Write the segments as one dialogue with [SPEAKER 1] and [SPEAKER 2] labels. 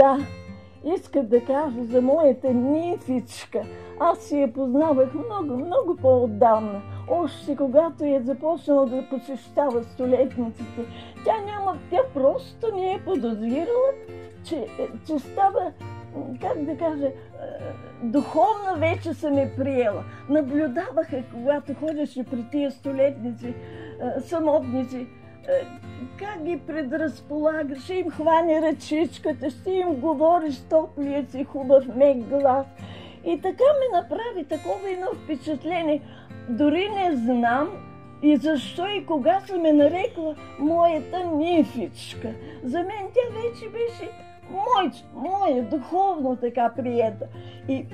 [SPEAKER 1] Да, иска да кажа за моята нимфичка. Аз си я познавах много по-отдавна. Още когато е започнала да посещава столетниците. Тя просто не е подозирала, че става, как да кажа, духовна вече съм е приела. Наблюдаваха, когато ходеше при тия столетници, самотници, как ги предразполага, ще им хване ръчичката, ще им говори с топлия си хубав мек глас. И така ме направи такова едно впечатление. Дори не знам и защо и кога съм ме нарекла моята нимфичка. За мен тя вече беше моя духовно така приета. И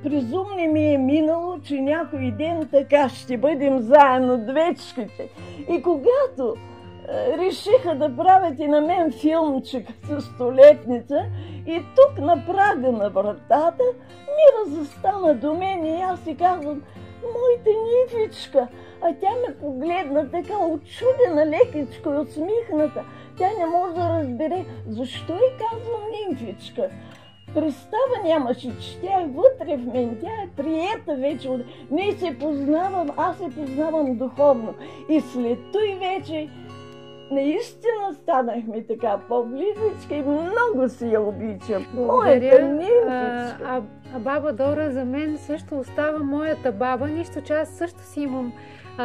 [SPEAKER 1] презумни ми е минало, че някой ден така ще бъдем заедно двечките. И когато решиха да правят и на мен филмчик с столетница, и тук на прага на вратата Мира застана до мен и аз си казвам: моята нимфичка. А тя ме погледна така очудена, лекичко и усмихната. Тя не може да разбере защо и казвам нимфичка. Представа нямаше, че тя е вътре в мен, тя е приета вече. Ние се познавам, аз се познавам духовно. И след той вече наистина станахме така по-близички и много си я обичам. Моята нимфичка.
[SPEAKER 2] Баба Дора за мен също остава моята баба, нищо че аз също си имам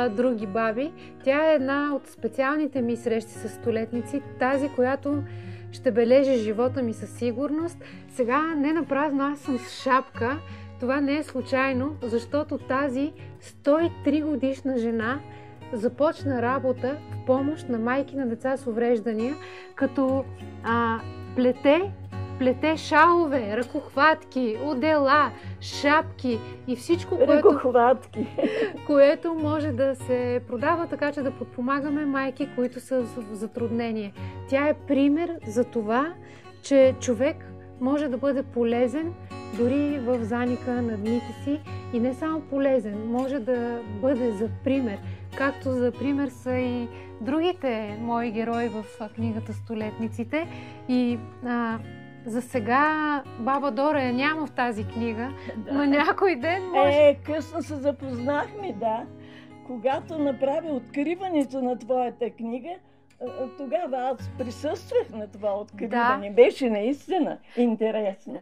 [SPEAKER 2] други баби. Тя е една от специалните ми срещи с столетници, тази, която ще бележи живота ми със сигурност. Сега не напразно аз съм с шапка. Това не е случайно, защото тази 103 годишна жена започна работа в помощ на майки на деца с увреждания, като плете шалове, ръкохватки, одела, шапки и всичко, което може да се продава, така че да подпомагаме майки, които са в затруднение. Тя е пример за това, че човек може да бъде полезен дори в заника на дните си, и не само полезен, може да бъде за пример, както за пример са и другите мои герои в книгата Столетниците. И за сега баба Дора я няма в тази книга, но някой ден може...
[SPEAKER 1] Късно се запознахме, да. Когато направи откриването на твоята книга, тогава аз присъствах на това откриване. Да. Беше наистина интересно.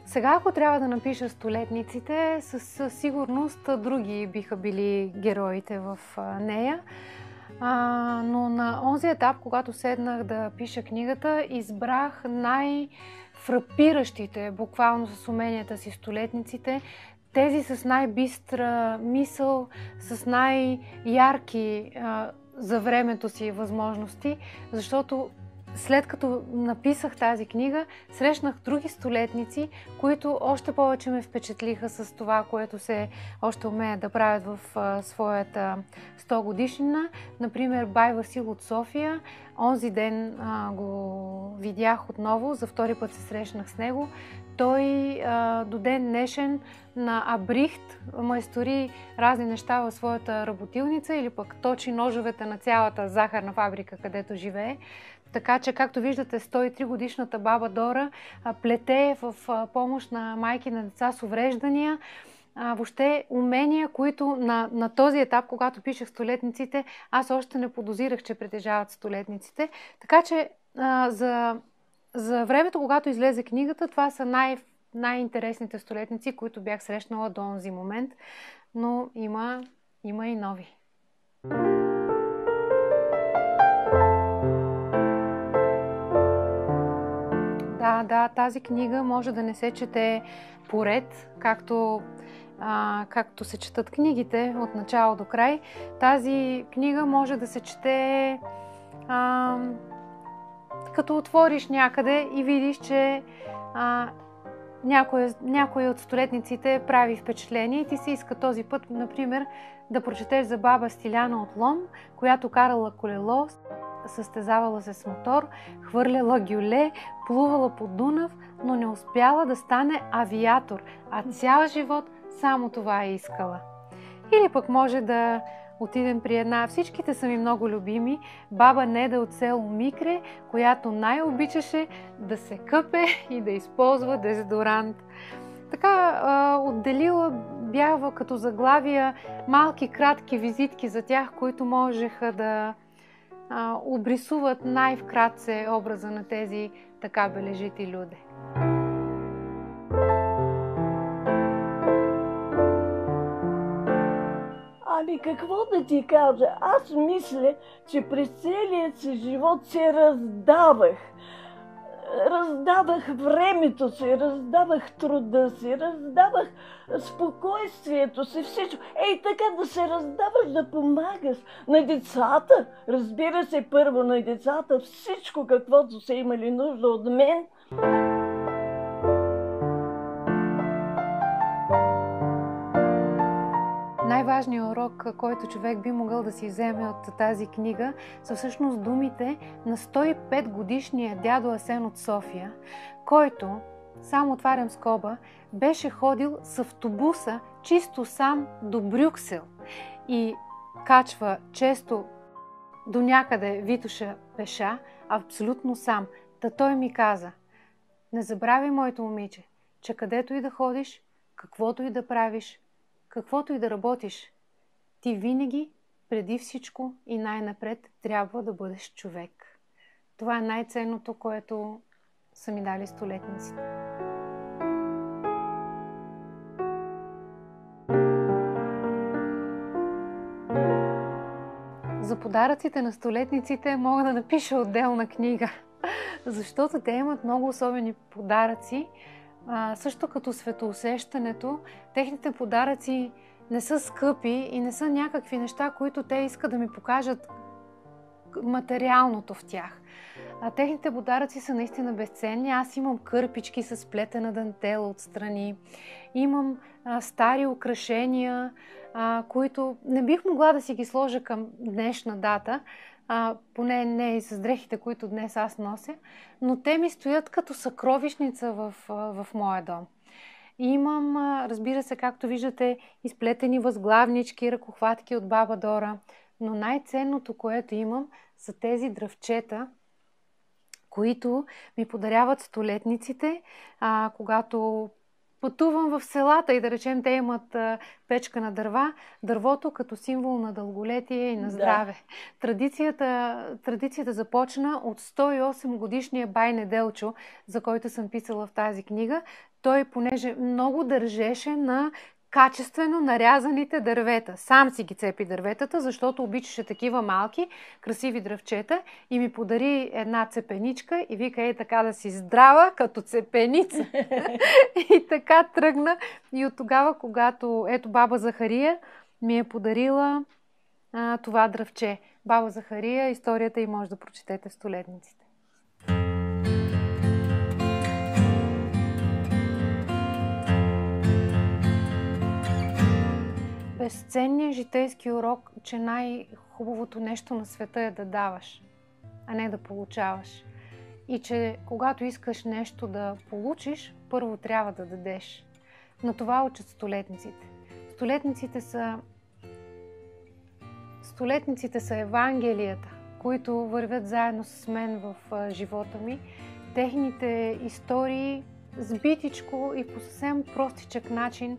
[SPEAKER 2] Сега, ако трябва да напиша Столетниците, със сигурност други биха били героите в нея. Но на онзи етап, когато седнах да пиша книгата, избрах най-фрапиращите, буквално с уменията си, столетниците, тези с най-бистра мисъл, с най-ярки за времето си възможности, защото след като написах тази книга, срещнах други столетници, които още повече ме впечатлиха с това, което се още умеят да правят в своята 100 годишнина. Например, Бай Васил от София. Онзи ден го видях отново, за втори път се срещнах с него. Той до ден днешен на Абрихт майстори разни неща в своята работилница или пък точи ножовете на цялата захарна фабрика, където живее. Така че, както виждате, 103 годишната баба Дора плете в помощ на майки на деца с увреждания. Въобще умения, които на този етап, когато пишех Столетниците, аз още не подозирах, че притежават столетниците. Така че за времето, когато излезе книгата, това са най-интересните столетници, които бях срещнала до онзи момент. Но има и нови. Да, тази книга може да не се чете поред, както се четат книгите от начало до край. Тази книга може да се чете като отвориш някъде и видиш, че някой от столетниците прави впечатление и ти се иска този път, например, да прочетеш за баба Стиляна от Лом, която карала колело, състезавала се с мотор, хвърляла гюле, плувала по Дунав, но не успяла да стане авиатор, а цял живот само това е искала. Или пък може да отидем при една, всичките са ми много любими, баба Неда от село Микре, която най-обичаше да се къпе и да използва дезодорант. Така отделила бях като заглавия малки, кратки визитки за тях, които можеха да обрисуват най-вкратце образа на тези така бележити люди.
[SPEAKER 1] Ами какво да ти кажа? Аз мисля, че през целият си живот се раздавах. Раздавах времето си, раздавах труда си, раздавах спокойствието си, всичко. Ей така да се раздаваш, да помагаш на децата. Разбира се, първо на децата, всичко каквото са имали нужда от мен.
[SPEAKER 2] Най-важният урок, който човек би могъл да си вземе от тази книга, са всъщност думите на 105-годишния дядо Асен от София, който, само отварям скоба, беше ходил с автобуса чисто сам до Брюксел и качва често до някъде Витоша пеша, абсолютно сам. Та той ми каза: не забравяй, моето момиче, че където и да ходиш, каквото и да правиш, каквото и да работиш, ти винаги, преди всичко и най-напред, трябва да бъдеш човек. Това е най-ценното, което са ми дали столетниците. За подаръците на столетниците мога да напиша отделна книга, защото те имат много особени подаръци. Също като светоусещането, техните подаръци не са скъпи и не са някакви неща, които те искат да ми покажат материалното в тях. Техните подаръци са наистина безценни. Аз имам кърпички с плетена дантела отстрани. Имам стари украшения, които не бих могла да си ги сложа към днешна дата, поне не и с дрехите, които днес аз нося, но те ми стоят като съкровищница в моя дом. И имам, разбира се, както виждате, изплетени възглавнички, ръкохватки от баба Дора, но най-ценното, което имам, са тези дръвчета, които ми подаряват столетниците, когато пътувам в селата и да речем, те имат печка на дърва, дървото като символ на дълголетие и на здраве. Да. Традицията започна от 108 годишния бай Неделчо, за който съм писала в тази книга. Той, понеже много държеше на качествено нарязаните дървета. Сам си ги цепи дърветата, защото обичаше такива малки, красиви дръвчета и ми подари една цепеничка и вика: ей така да си здрава като цепеница. И така тръгна. И от тогава, когато баба Захария ми е подарила това дръвче. Баба Захария, историята й може да прочетете в столетниците. Безценният житейски урок, че най-хубавото нещо на света е да даваш, а не да получаваш. И че когато искаш нещо да получиш, първо трябва да дадеш. На това учат столетниците. Столетниците са евангелията, които вървят заедно с мен в живота ми. Техните истории с битичко и по съвсем простичък начин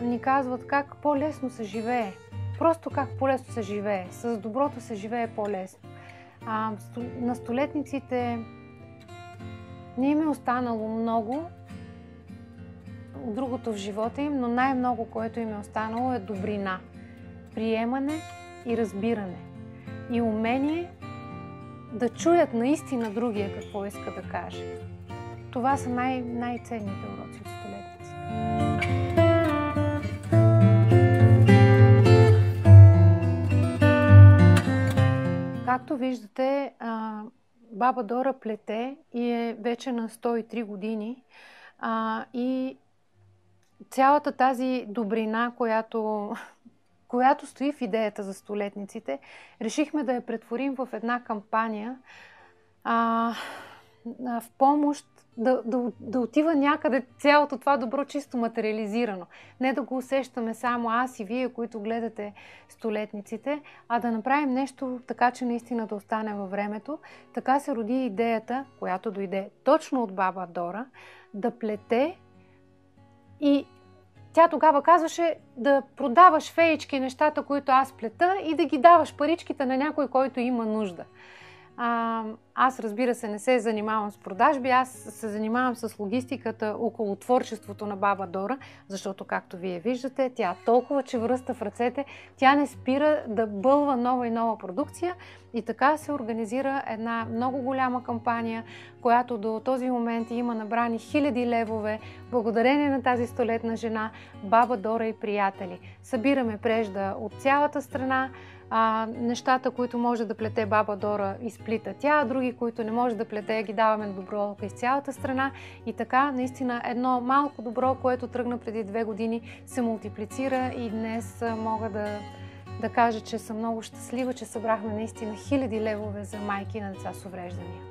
[SPEAKER 2] ни казват как по-лесно се живее. Просто как по-лесно се живее. С доброто се живее по-лесно. На столетниците не им е останало много от другото в живота им, но най-много, което им е останало, е добрина, приемане и разбиране. И умение да чуят наистина другия какво иска да каже. Това са най-ценните уроци от столетниците. Както виждате, баба Дора плете и е вече на 103 години. И цялата тази добрина, която стои в идеята за столетниците, решихме да я претворим в една кампания в помощ да отива някъде цялото това добро чисто материализирано. Не да го усещаме само аз и вие, които гледате столетниците, а да направим нещо така, че наистина да остане във времето. Така се роди идеята, която дойде точно от баба Дора, да плете, и тя тогава казваше да продаваш феички нещата, които аз плета, и да ги даваш паричките на някой, който има нужда. Аз, разбира се, не се занимавам с продажби, аз се занимавам с логистиката около творчеството на баба Дора, защото, както вие виждате, тя толкова чевръста в ръцете, тя не спира да бълва нова и нова продукция, и така се организира една много голяма кампания, която до този момент има набрани хиляди левове, благодарение на тази столетна жена, баба Дора и приятели. Събираме прежда от цялата страна, нещата, които може да плете баба Дора, изплита тя, други, които не може да плете, ги даваме на доброволка из цялата страна, и така наистина едно малко добро, което тръгна преди 2 години, се мултиплицира, и днес мога да кажа, че съм много щастлива, че събрахме наистина хиляди левове за майки на деца с увреждания.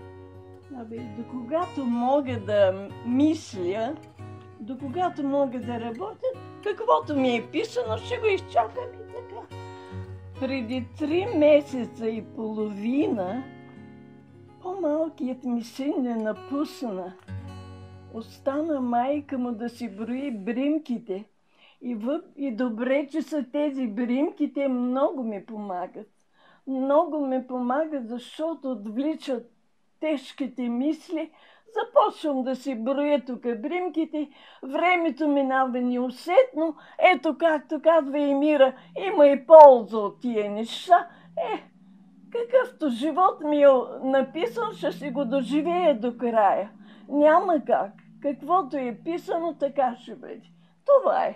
[SPEAKER 1] До когато мога да мисля, до когато мога да работя, каквото ми е писано, ще го изчакам и така. Преди 3 месеца и половина по-малкият ми син не напусна. Остана майка му да си брои бримките. И добре, че са тези бримки, те много ми помагат. Много ми помагат, защото отвличат тежките мисли. Започвам да си броя тук бримките, времето минава неусетно. Ето, както казва Емира, има и полза от тия неща. Какъвто живот ми е написан, ще си го доживея до края. Няма как. Каквото е писано, така ще бъде. Това е.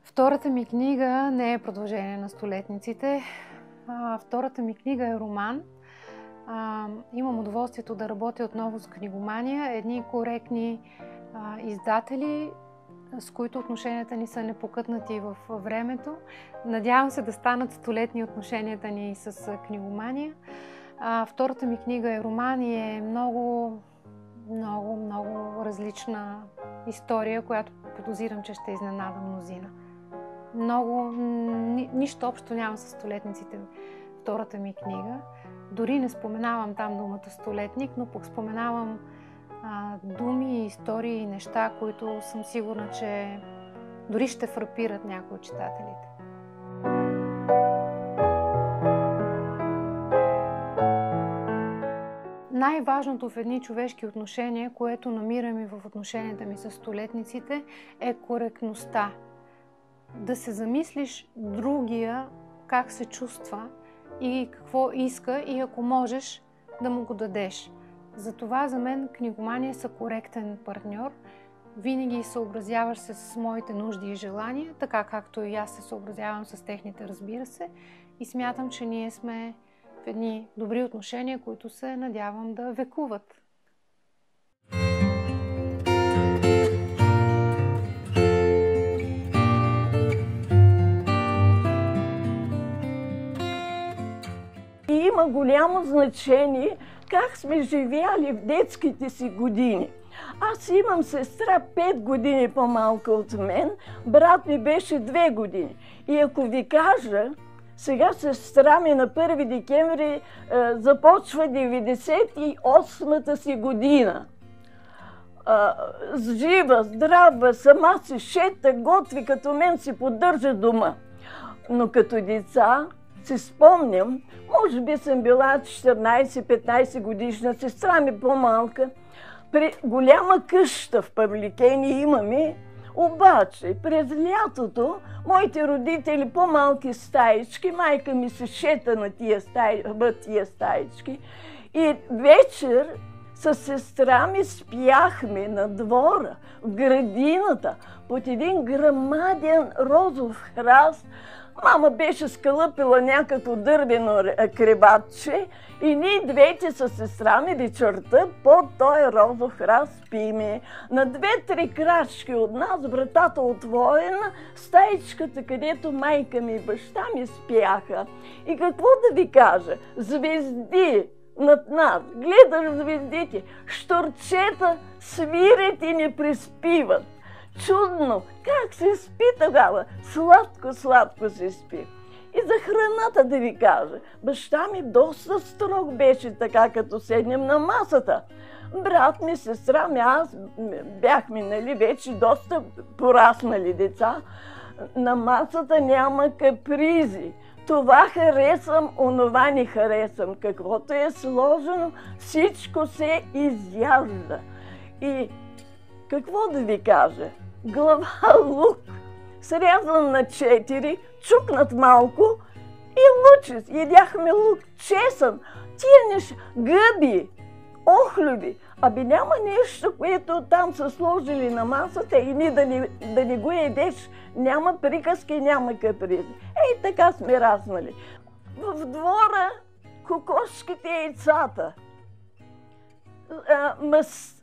[SPEAKER 2] Втората ми книга не е продължение на столетниците. Втората ми книга е роман. Имам удоволствието да работя отново с Книгомания. Едни коректни издатели, с които отношенията ни са непокътнати в времето. Надявам се да станат столетни отношенията ни с Книгомания. Втората ми книга е роман и е много различна история, която подозирам, че ще изненада мнозина. Нищо общо няма с столетниците. Втората ми книга. Дори не споменавам там думата столетник, но пък споменавам думи, истории и неща, които съм сигурна, че дори ще фрапират някои от читателите. Най-важното в едни човешки отношения, което намирам и в отношенията ми с столетниците, е коректността. Да се замислиш другия как се чувства и какво иска, и ако можеш да му го дадеш. Затова за мен Книгомания са коректен партньор. Винаги съобразяваш се с моите нужди и желания, така както и аз се съобразявам с техните, разбира се. И смятам, че ние сме в едни добри отношения, които се надявам да векуват.
[SPEAKER 1] И има голямо значение как сме живяли в детските си години. Аз имам сестра 5 години по-малка от мен, брат ми беше 2 години. И ако ви кажа, сега сестра ми на 1 декември започва 98-та си година. Жива, здрава, сама си шета, готви, като мен си поддържа дома. Но като деца си спомням, може би съм била 14-15 годишна, сестра ми по-малка. При голяма къща в Павликени имаме, обаче през лятото моите родители по-малки стаички, майка ми се шета на тия стаички, и вечер С сестра ми спяхме на двора, в градината, под един грамаден розов храст. Мама беше скалъпила някакво дървено кребатче и ние двете със сестра ми вечерта под този розов храст спиме. На 2-3 крачки от нас, вратата отворена, стаичката, където майка ми и баща ми спяха. И какво да ви кажа? Звезди над нас, гледаш звездите, щурчета свирят и не приспиват. Чудно, как се спи тогава? Сладко се спи. И за храната да ви кажа, баща ми доста строг беше така, като седнем на масата. Брат ми, сестра ми, аз бяхме, нали, вече доста пораснали деца. На масата няма капризи. Това харесвам, онова не харесвам. Каквото е сложено, всичко се изяжда. И какво да ви кажа? Глава лук, срязан на 4, чукнат малко и лучис. Едяхме лук чесън, тия неща, гъби, охлюби. Абе няма нещо, което там са сложили на масата и ни да не го едеш. Няма приказки, няма капризи. Ей, така сме разнали. В двора кокошките и яйцата.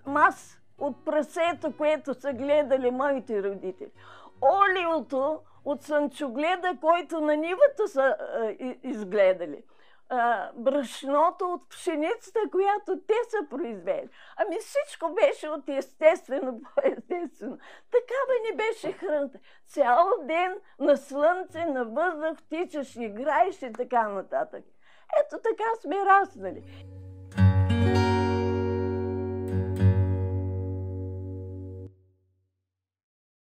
[SPEAKER 1] Мас от прасето, което са гледали моите родители. Олиото от слънчогледа, който на нивата са изгледали. Брашното от пшеницата, която те са произвели. Ами всичко беше от естествено по-естествено. Такава не беше храната. Цял ден на слънце, на въздух тичаш, играеш и така нататък. Ето така сме раснали.